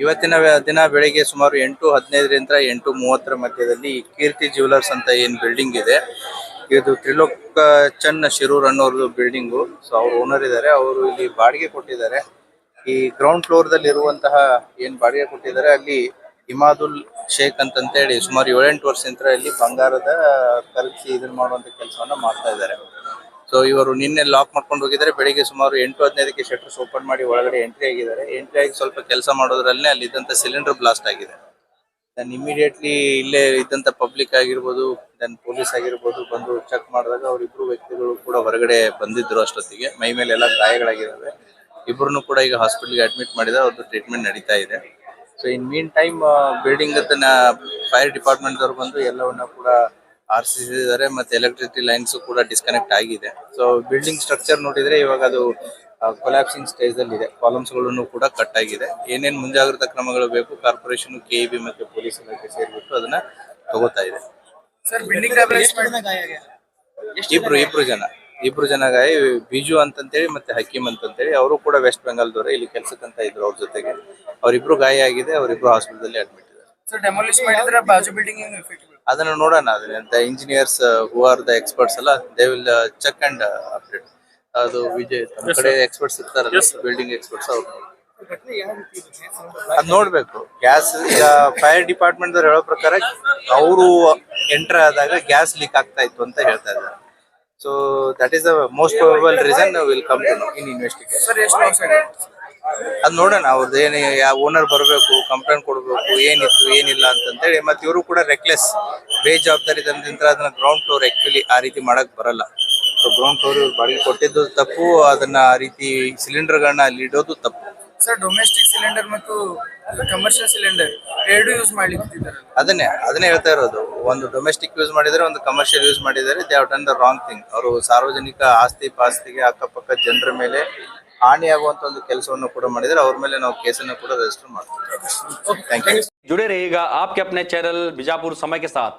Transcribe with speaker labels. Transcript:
Speaker 1: ಇವತ್ತಿನ ದಿನ ಬೆಳಿಗ್ಗೆ ಸುಮಾರು 8:15ರಿಂದ 8:30 ಮಧ್ಯದಲ್ಲಿ ಕೀರ್ತಿ ಜ್ಯುವೆಲರ್ಸ್ ಅಂತ ಏನ್ ಬಿಲ್ಡಿಂಗ್ ಇದೆ, ಇದು ತ್ರಿಲೋಕ್ ಚಂದ್ ಶಿರೂರ್ ಅನ್ನೋರ್ದು ಬಿಲ್ಡಿಂಗು. ಸೊ ಅವ್ರು ಓನರ್ ಇದ್ದಾರೆ, ಅವರು ಇಲ್ಲಿ ಬಾಡಿಗೆ ಕೊಟ್ಟಿದ್ದಾರೆ. ಈ ಗ್ರೌಂಡ್ ಫ್ಲೋರ್ ದಲ್ಲಿ ಇರುವಂತಹ ಏನ್ ಬಾಡಿಗೆ ಕೊಟ್ಟಿದ್ದಾರೆ ಅಲ್ಲಿ ಇಮಾದುಲ್ ಶೇಖ್ ಅಂತಂತೇಳಿ ಸುಮಾರು 7-8 ವರ್ಷದಿಂದ ಇಲ್ಲಿ ಬಂಗಾರದ ಕರಗಿಸಿ ಇದನ್ನ ಮಾಡುವಂತ ಕೆಲಸವನ್ನ ಮಾಡ್ತಾ ಇದ್ದಾರೆ. ಸೊ ಇವರು ನಿನ್ನೆ ಲಾಕ್ ಮಾಡ್ಕೊಂಡು ಹೋಗಿದ್ದಾರೆ. ಬೆಳಿಗ್ಗೆ ಸುಮಾರು 8:15ಕ್ಕೆ ಶಟರ್ಸ್ ಓಪನ್ ಮಾಡಿ ಒಳಗಡೆ ಎಂಟ್ರಿ ಆಗಿದ್ದಾರೆ. ಎಂಟ್ರಿ ಆಗಿ ಸ್ವಲ್ಪ ಕೆಲಸ ಮಾಡೋದ್ರಲ್ಲೇ ಅಲ್ಲಿ ಇದ್ದಂತ ಸಿಲಿಂಡರ್ ಬ್ಲಾಸ್ಟ್ ಆಗಿದೆ. ದೆನ್ ಇಮಿಡಿಯೇಟ್ಲಿ ಇಲ್ಲೇ ಇದ್ದಂತ ಪಬ್ಲಿಕ್ ಆಗಿರ್ಬೋದು, ದೆನ್ ಪೊಲೀಸ್ ಆಗಿರ್ಬೋದು ಬಂದು ಚೆಕ್ ಮಾಡಿದಾಗ ಅವರಿಬ್ರು ವ್ಯಕ್ತಿಗಳು ಕೂಡ ಹೊರಗಡೆ ಬಂದಿದ್ರು. ಅಷ್ಟೊತ್ತಿಗೆ ಮೈ ಮೇಲೆ ಎಲ್ಲ ಗಾಯಗಳಾಗಿದ್ದಾವೆ. ಇಬ್ಬರನ್ನು ಕೂಡ ಈಗ ಹಾಸ್ಪಿಟಲ್ಗೆ ಅಡ್ಮಿಟ್ ಮಾಡಿದ್ದಾರೆ. ಅವ್ರದ್ದು ಟ್ರೀಟ್ಮೆಂಟ್ ನಡೀತಾ ಇದೆ. So in mean time building ಅದನ್ನ ಫೈರ್ ಡಿಪಾರ್ಟ್ಮೆಂಟ್ ದವರು ಬಂದು ಎಲ್ಲವನ್ನ ಕೂಡ ಆರಿಸಿದ್ದಾರೆ. ಮತ್ತೆ ಎಲೆಕ್ಟ್ರಿಸಿಟಿ ಲೈನ್ಸ್ ಕೂಡ ಡಿಸ್ಕನೆಕ್ಟ್ ಆಗಿದೆ. ಸೊ ಬಿಲ್ಡಿಂಗ್ ಸ್ಟ್ರಕ್ಚರ್ ನೋಡಿದ್ರೆ ಇವಾಗ ಅದು ಕೊಲ್ಯಾಪ್ಸಿಂಗ್ ಸ್ಟೇಜ್ ಅಲ್ಲಿ ಇದೆ. ಕಾಲಮ್ಸ್ ಗಳನ್ನು ಕೂಡ ಕಟ್ ಆಗಿದೆ. ಏನೇನ್ ಮುಂಜಾಗ್ರತಾ ಕ್ರಮಗಳು ಬೇಕು ಕಾರ್ಪೊರೇಷನ್, ಕೆಇಬಿ ಮತ್ತೆ ಪೊಲೀಸ್ ಇಲಾಖೆ ಸೇರಿಬಿಟ್ಟು ಅದನ್ನ ತಗೋತಾ ಇದೆ. ಇಬ್ರು ಜನ ಗಾಯ, ಬಿಜು ಅಂತಂತೇಳಿ ಮತ್ತೆ ಹಕೀಮ್ ಅಂತಂತೇಳಿ. ಅವರು ಕೂಡ ವೆಸ್ಟ್ ಬೆಂಗಾಲ್ದವ್ರೆ, ಇಲ್ಲಿ ಕೆಲ್ಸಕ್ಕಂತ ಇದ್ರು. ಅವ್ರ ಜೊತೆಗೆ ಅವರಿಬ್ರು ಗಾಯ ಆಗಿದೆ. ಅವರಿಬ್ರು ಹಾಸ್ಪಿಟಲ್ ಅಡ್ಮಿಟ್ ಇದ್ದಾರೆ. ಅದನ್ನ ನೋಡೋಣ. ಅದನ್ನ engineers who are the experts ಅಲ್ಲ, they will check and update. ಅದು ವಿಜಯ್ ನಮ್ಮ ಕಡೆ ಎಕ್ಸ್ಪರ್ಟ್ಸ್ ಇರ್ತಾರಲ್ಲ, ಬಿಲ್ಡಿಂಗ್ ಎಕ್ಸ್ಪರ್ಟ್ಸ್, ಅವ್ರು ಅದ್ ನೋಡ್ಬೇಕು. ಗ್ಯಾಸ್ ಈಗ ಫೈರ್ ಡಿಪಾರ್ಟ್ಮೆಂಟ್ ಹೇಳೋ ಪ್ರಕಾರ ಅವರು ಎಂಟರ್ ಆದಾಗ ಗ್ಯಾಸ್ ಲೀಕ್ ಆಗ್ತಾ ಇತ್ತು ಅಂತ ಹೇಳ್ತಾ ಇದ್ದಾರೆ. So that is the most probable reason will come to know in investigation. ಅದ್ ನೋಡೋಣ. ಅವ್ರದ್ದು ಏನ್ ಓನರ್ ಬರಬೇಕು, ಕಂಪ್ಲೇಂಟ್ ಕೊಡ್ಬೇಕು, ಏನಿತ್ತು ಏನಿಲ್ಲ ಅಂತಂತೇಳಿ. ಮತ್ತೆ ಇವರು ಕೂಡ ರೆಕ್ಲೆಸ್, ಬೇಜವಾಬ್ದಾರಿತನದಿಂದ ಅದನ್ನ ಗ್ರೌಂಡ್ ಫ್ಲೋರ್ ಆಕ್ಚುಲಿ ಆ ರೀತಿ ಮಾಡಕ್ ಬರಲ್ಲ. ಸೊ ಗ್ರೌಂಡ್ ಫ್ಲೋರ್ ಬಾಡಿಗೆ ಕೊಟ್ಟಿದ್ದು ತಪ್ಪು, ಅದನ್ನ ಆ ರೀತಿ ಸಿಲಿಂಡರ್ ಗಳನ್ನ ಅಲ್ಲಿ ಇಡೋದು ತಪ್ಪು.
Speaker 2: ಸರ್, ಡೊಮೆಸ್ಟಿಕ್ ಸಿಲಿಂಡರ್ ಮತ್ತು ಕಮರ್ಷಿಯಲ್ ಸಿಲಿಂಡರ್ ಎರಡು ಯೂಸ್ ಮಾಡ್ಲಿಕ್ಕೆ
Speaker 1: ಅದನ್ನೇ ಹೇಳ್ತಾ ಇರೋದು. ಒಂದು ಡೊಮೆಸ್ಟಿಕ್ ಯೂಸ್ ಮಾಡಿದರೆ, ಒಂದು ಕಮರ್ಷಿಯಲ್ ಯೂಸ್ ಮಾಡಿದರೆ. They have done the wrong thing. ಅವರು ಸಾರ್ವಜನಿಕ ಆಸ್ತಿ ಪಾಸ್ತಿಗೆ, ಅಕ್ಕಪಕ್ಕ ಜನರ ಮೇಲೆ ಹಾನಿಯಾಗುವಂತ ಒಂದು ಕೆಲಸವನ್ನು ಕೂಡ ಮಾಡಿದರೆ. ಅವ್ರ ಮೇಲೆ ನಾವು ಕೇಸನ್ನು ಕೂಡ ರಿಜಿಸ್ಟರ್ ಮಾಡ್ತೀವಿ. Thank you.
Speaker 3: जुड़े रहिएगा आपके अपने चैनल बीजापुर समय के साथ।